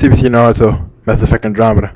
CBC Naruto, Mass Effect Andromeda.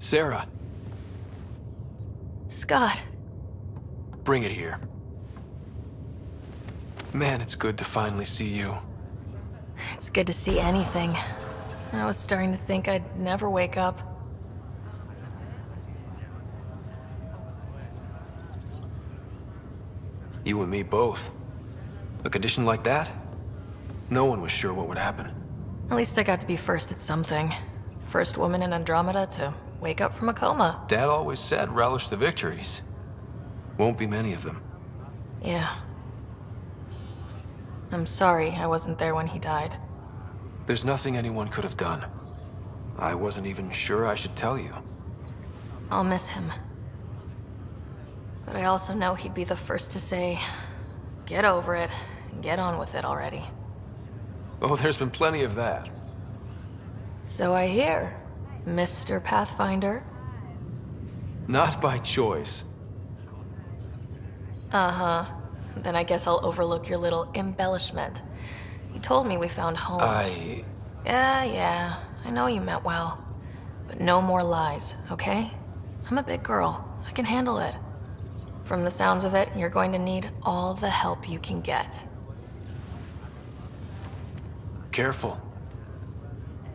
Sarah, Scott. bring it here. Man, it's good to finally see you. It's good to see anything. I was starting to think I'd never wake up. You and me both. A condition like that? No one was sure what would happen. At least I got to be first at something. First woman in Andromeda to wake up from a coma. Dad always said relish the victories. Won't be many of them. Yeah. I'm sorry I wasn't there when he died. There's nothing anyone could have done. I wasn't even sure I should tell you. I'll miss him. But I also know he'd be the first to say, get over it, and get on with it already. Oh, there's been plenty of that. So I hear, Mr. Pathfinder. Not by choice. Uh-huh. Then I guess I'll overlook your little embellishment. You told me we found home. Yeah, I know you meant well. But no more lies, okay? I'm a big girl. I can handle it. From the sounds of it, you're going to need all the help you can get. Careful.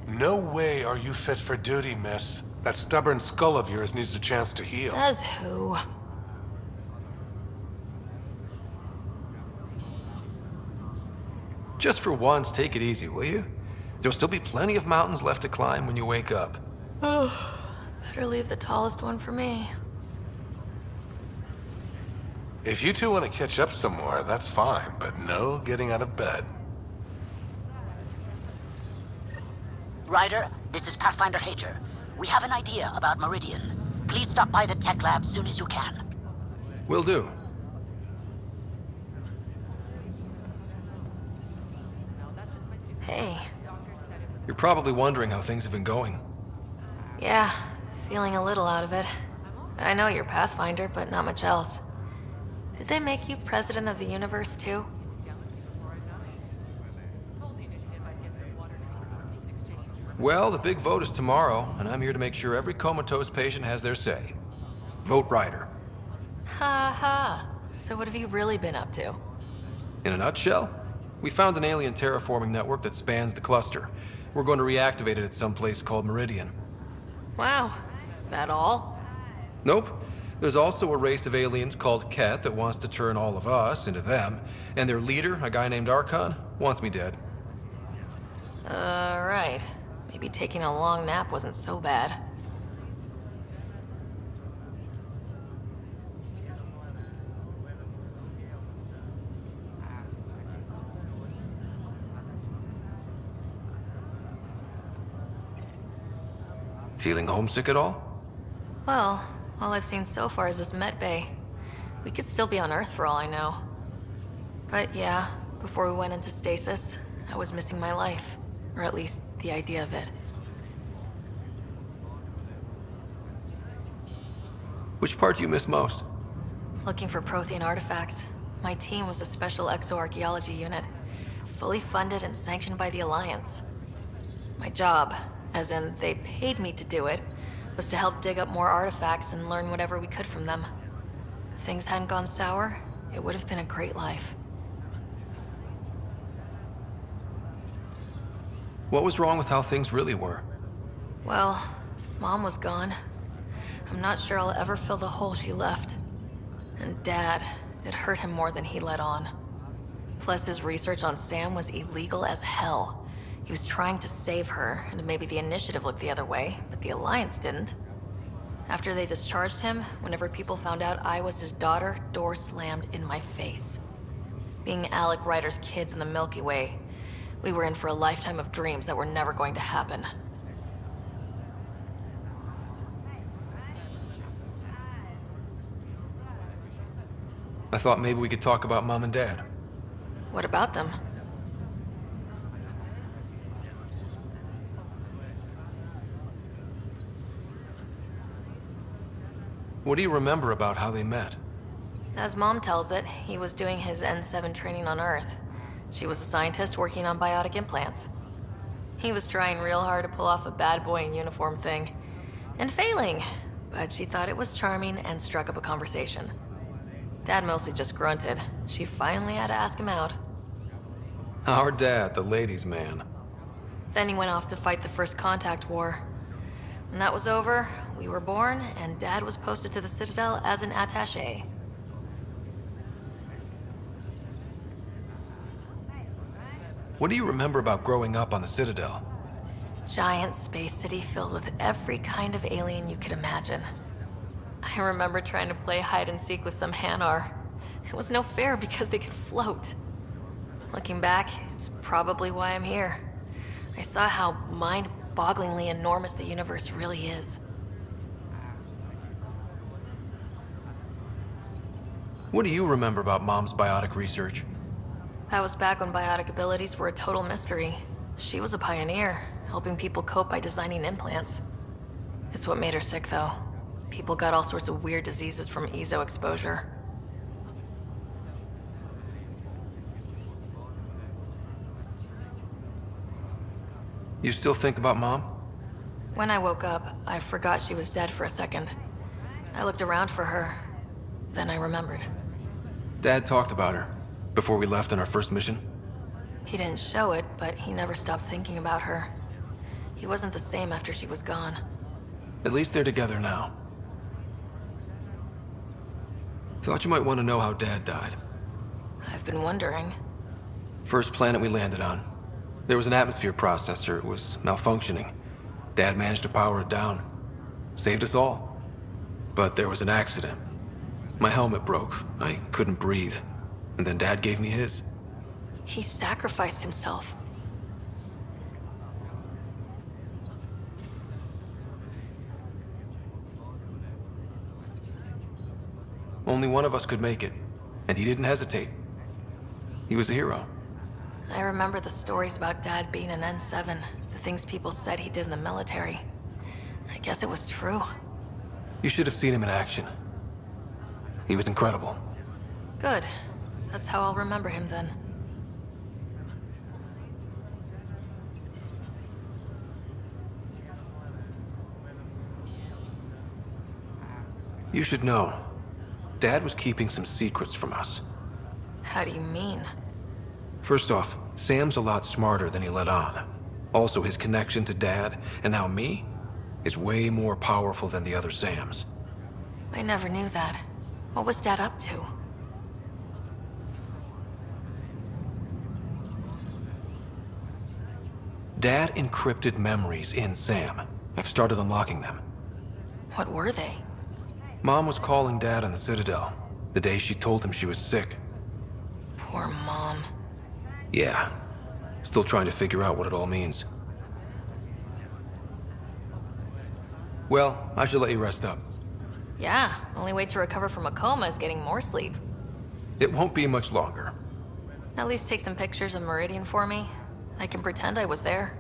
No way are you fit for duty, miss. That stubborn skull of yours needs a chance to heal. Says who? Just for once, take it easy, will you? There'll still be plenty of mountains left to climb when you wake up. Oh, better leave the tallest one for me. If you two want to catch up some more, that's fine, but no getting out of bed. Ryder, this is Pathfinder Hager. We have an idea about Meridian. Please stop by the tech lab soon as you can. Will do. Hey. You're probably wondering how things have been going. Yeah, feeling a little out of it. I know you're Pathfinder, but not much else. Did they make you president of the universe too? Well, the big vote is tomorrow, and I'm here to make sure every comatose patient has their say. Vote Ryder. Ha ha. So what have you really been up to? In a nutshell, we found an alien terraforming network that spans the cluster. We're going to reactivate it at some place called Meridian. Wow. That all? Nope. There's also a race of aliens called Ket that wants to turn all of us into them, and their leader, a guy named Archon, wants me dead. Right. Maybe taking a long nap wasn't so bad. Feeling homesick at all? Well, all I've seen so far is this med bay. We could still be on Earth for all I know. But yeah, before we went into stasis, I was missing my life. Or at least the idea of it. Which part do you miss most? Looking for Prothean artifacts. My team was a special exoarchaeology unit, fully funded and sanctioned by the Alliance. My job, as in they paid me to do it, was to help dig up more artifacts and learn whatever we could from them. If things hadn't gone sour, it would have been a great life. What was wrong with how things really were? Well, Mom was gone. I'm not sure I'll ever fill the hole she left. And Dad, it hurt him more than he let on. Plus, his research on Sam was illegal as hell. He was trying to save her, and maybe the Initiative looked the other way, but the Alliance didn't. After they discharged him, whenever people found out I was his daughter, doors slammed in my face. Being Alec Ryder's kids in the Milky Way, we were in for a lifetime of dreams that were never going to happen. I thought maybe we could talk about Mom and Dad. What about them? What do you remember about how they met? As Mom tells it, he was doing his N7 training on Earth. She was a scientist working on biotic implants. He was trying real hard to pull off a bad boy in uniform thing. And failing, but she thought it was charming and struck up a conversation. Dad mostly just grunted. She finally had to ask him out. Our dad, the ladies' man. Then he went off to fight the First Contact War. When that was over, we were born, and Dad was posted to the Citadel as an attaché. What do you remember about growing up on the Citadel? Giant space city filled with every kind of alien you could imagine. I remember trying to play hide and seek with some Hanar. It was no fair because they could float. Looking back, it's probably why I'm here. I saw how mind-bogglingly enormous the universe really is. What do you remember about Mom's biotic research? That was back when biotic abilities were a total mystery. She was a pioneer, helping people cope by designing implants. It's what made her sick, though. People got all sorts of weird diseases from EZO exposure. You still think about Mom? When I woke up, I forgot she was dead for a second. I looked around for her. Then I remembered. Dad talked about her before we left on our first mission. He didn't show it, but he never stopped thinking about her. He wasn't the same after she was gone. At least they're together now. Thought you might want to know how Dad died. I've been wondering. First planet we landed on. There was an atmosphere processor. It was malfunctioning. Dad managed to power it down. Saved us all. But there was an accident. My helmet broke. I couldn't breathe. And then Dad gave me his. He sacrificed himself. Only one of us could make it. And he didn't hesitate. He was a hero. I remember the stories about Dad being an N7, the things people said he did in the military. I guess it was true. You should have seen him in action. He was incredible. Good. That's how I'll remember him then. You should know. Dad was keeping some secrets from us. How do you mean? First off, Sam's a lot smarter than he let on. Also, his connection to Dad, and now me, is way more powerful than the other Sams. I never knew that. What was Dad up to? Dad encrypted memories in Sam. I've started unlocking them. What were they? Mom was calling Dad on the Citadel, the day she told him she was sick. Poor Mom. Yeah. Still trying to figure out what it all means. Well, I should let you rest up. Yeah, only way to recover from a coma is getting more sleep. It won't be much longer. At least take some pictures of Meridian for me. I can pretend I was there.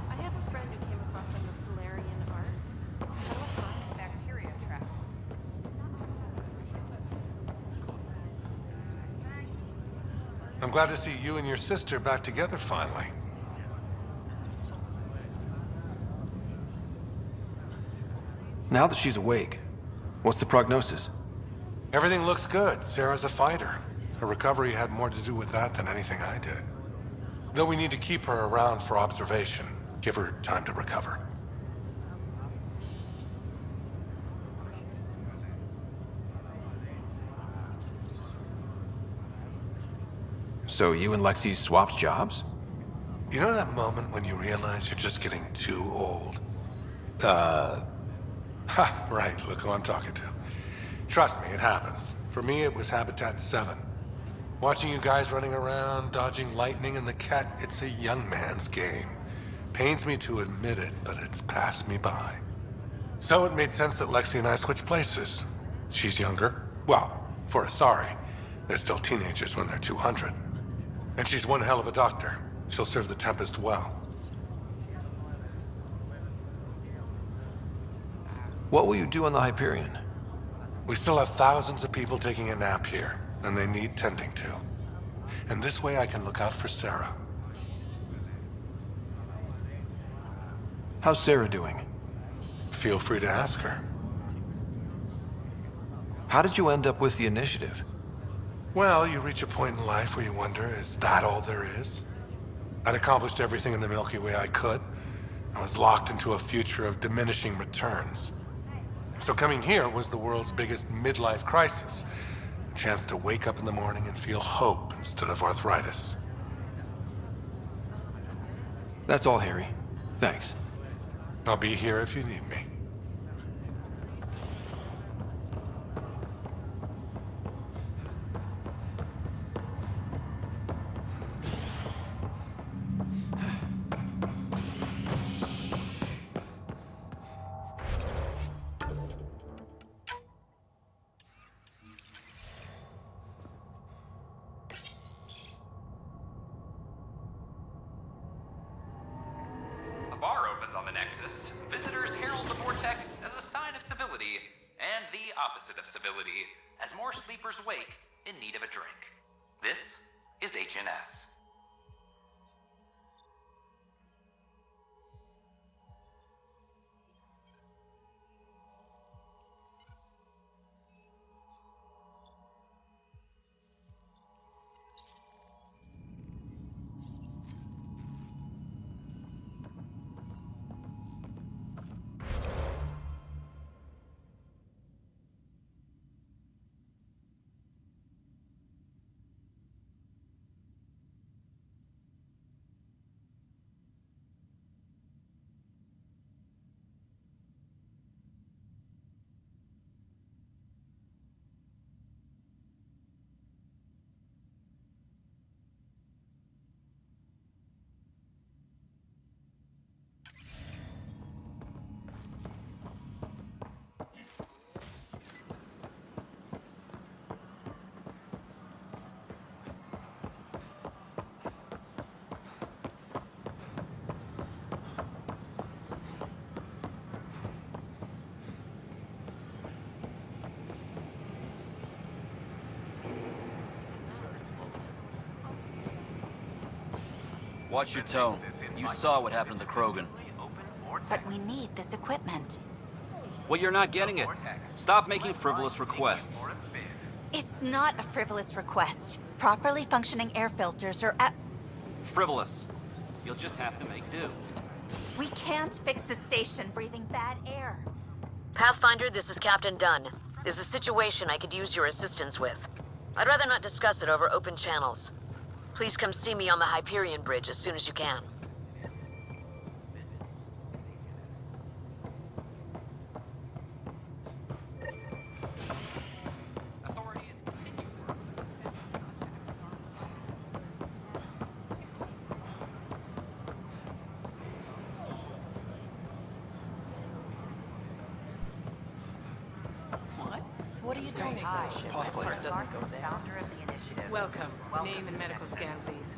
I have a friend who came across some of the Solarian art. How do I find bacteria traps? I'm glad to see you and your sister back together finally. Now that she's awake, what's the prognosis? Everything looks good. Sarah's a fighter. Her recovery had more to do with that than anything I did. Though we need to keep her around for observation. Give her time to recover. So you and Lexi swapped jobs? You know that moment when you realize you're just getting too old? Ha, right, look who I'm talking to. Trust me, it happens. For me, it was Habitat 7. Watching you guys running around, dodging lightning and the cat, it's a young man's game. Pains me to admit it, but it's passed me by. So it made sense that Lexi and I switched places. She's younger. Well, for Asari. They're still teenagers when they're 200. And she's one hell of a doctor. She'll serve the Tempest well. What will you do on the Hyperion? We still have thousands of people taking a nap here, and they need tending to. And this way I can look out for Sarah. How's Sarah doing? Feel free to ask her. How did you end up with the initiative? Well, you reach a point in life where you wonder, is that all there is? I'd accomplished everything in the Milky Way I could. I was locked into a future of diminishing returns. So coming here was the world's biggest midlife crisis. A chance to wake up in the morning and feel hope instead of arthritis. That's all, Harry. Thanks. I'll be here if you need me. A bar opens on the Nexus. Visitors herald the vortex as a sign of civility, and the opposite of civility, as more sleepers wake in need of a drink. This is HNS. Watch your tone. You saw what happened to the Krogan. But we need this equipment. Well, you're not getting it. Stop making frivolous requests. It's not a frivolous request. Properly functioning air filters are at... Frivolous. You'll just have to make do. We can't fix the station breathing bad air. Pathfinder, this is Captain Dunn. There's a situation I could use your assistance with. I'd rather not discuss it over open channels. Please come see me on the Hyperion Bridge as soon as you can. Authorities continue work. What are you doing? Hi. Part doesn't go there. Welcome. Name and medical scan, please.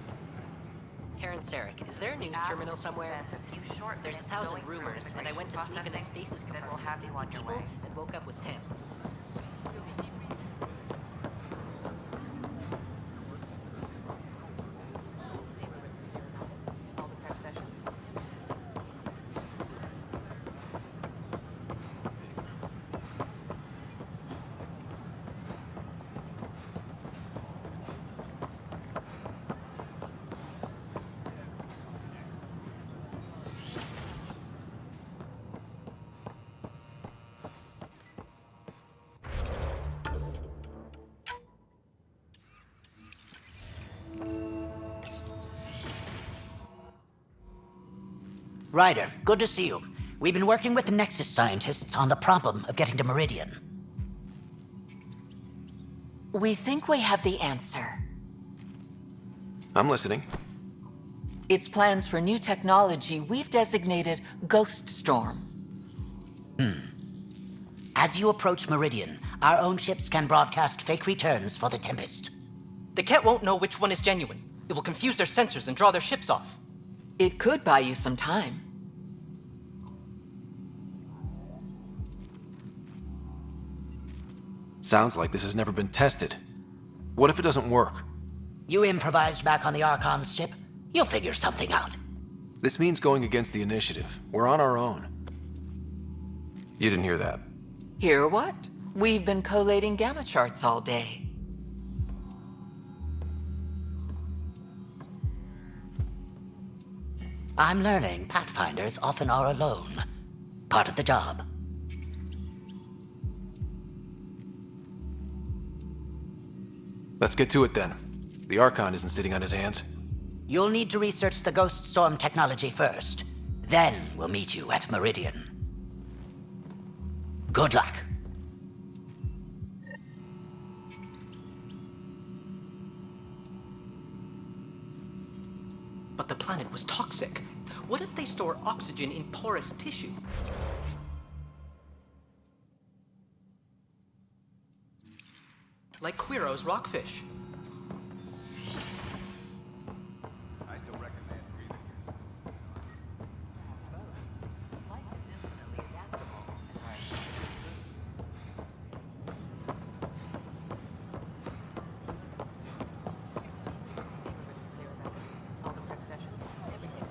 Terrence Sarek, is there a news terminal somewhere? There's 1,000 rumors, and I went to sleep in a stasis compartment with 50 people and woke up with 10. All the prep sessions. Ryder, good to see you. We've been working with the Nexus scientists on the problem of getting to Meridian. We think we have the answer. I'm listening. It's plans for new technology we've designated Ghost Storm. As you approach Meridian, our own ships can broadcast fake returns for the Tempest. The Ket won't know which one is genuine. It will confuse their sensors and draw their ships off. It could buy you some time. Sounds like this has never been tested. What if it doesn't work? You improvised back on the Archon's ship? You'll figure something out. This means going against the initiative. We're on our own. You didn't hear that. Hear what? We've been collating gamma charts all day. I'm learning Pathfinders often are alone. Part of the job. Let's get to it then. The Archon isn't sitting on his hands. You'll need to research the Ghost Storm technology first. Then we'll meet you at Meridian. Good luck. But the planet was toxic. What if they store oxygen in porous tissue? Like Quiro's rockfish. All the prep sessions. Everything.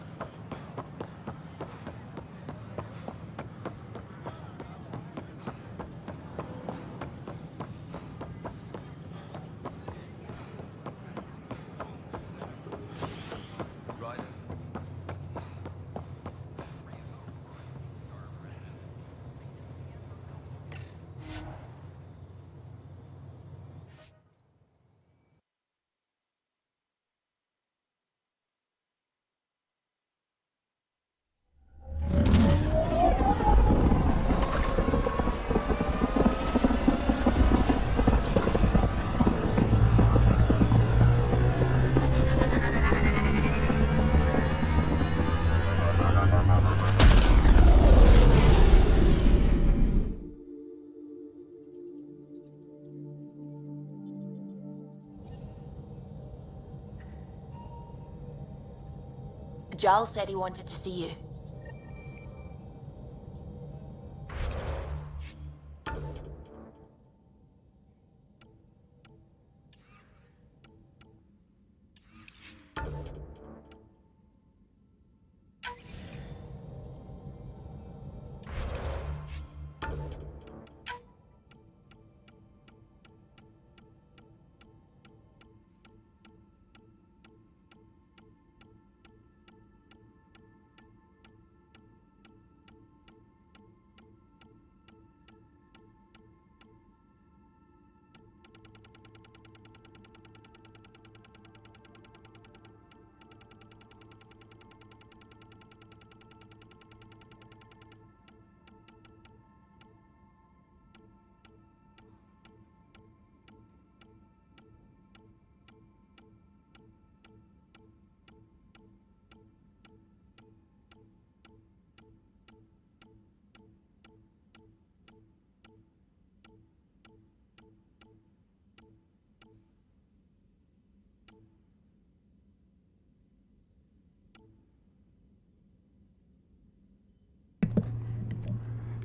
Giles said he wanted to see you.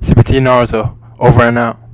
CBT Naruto, over and out.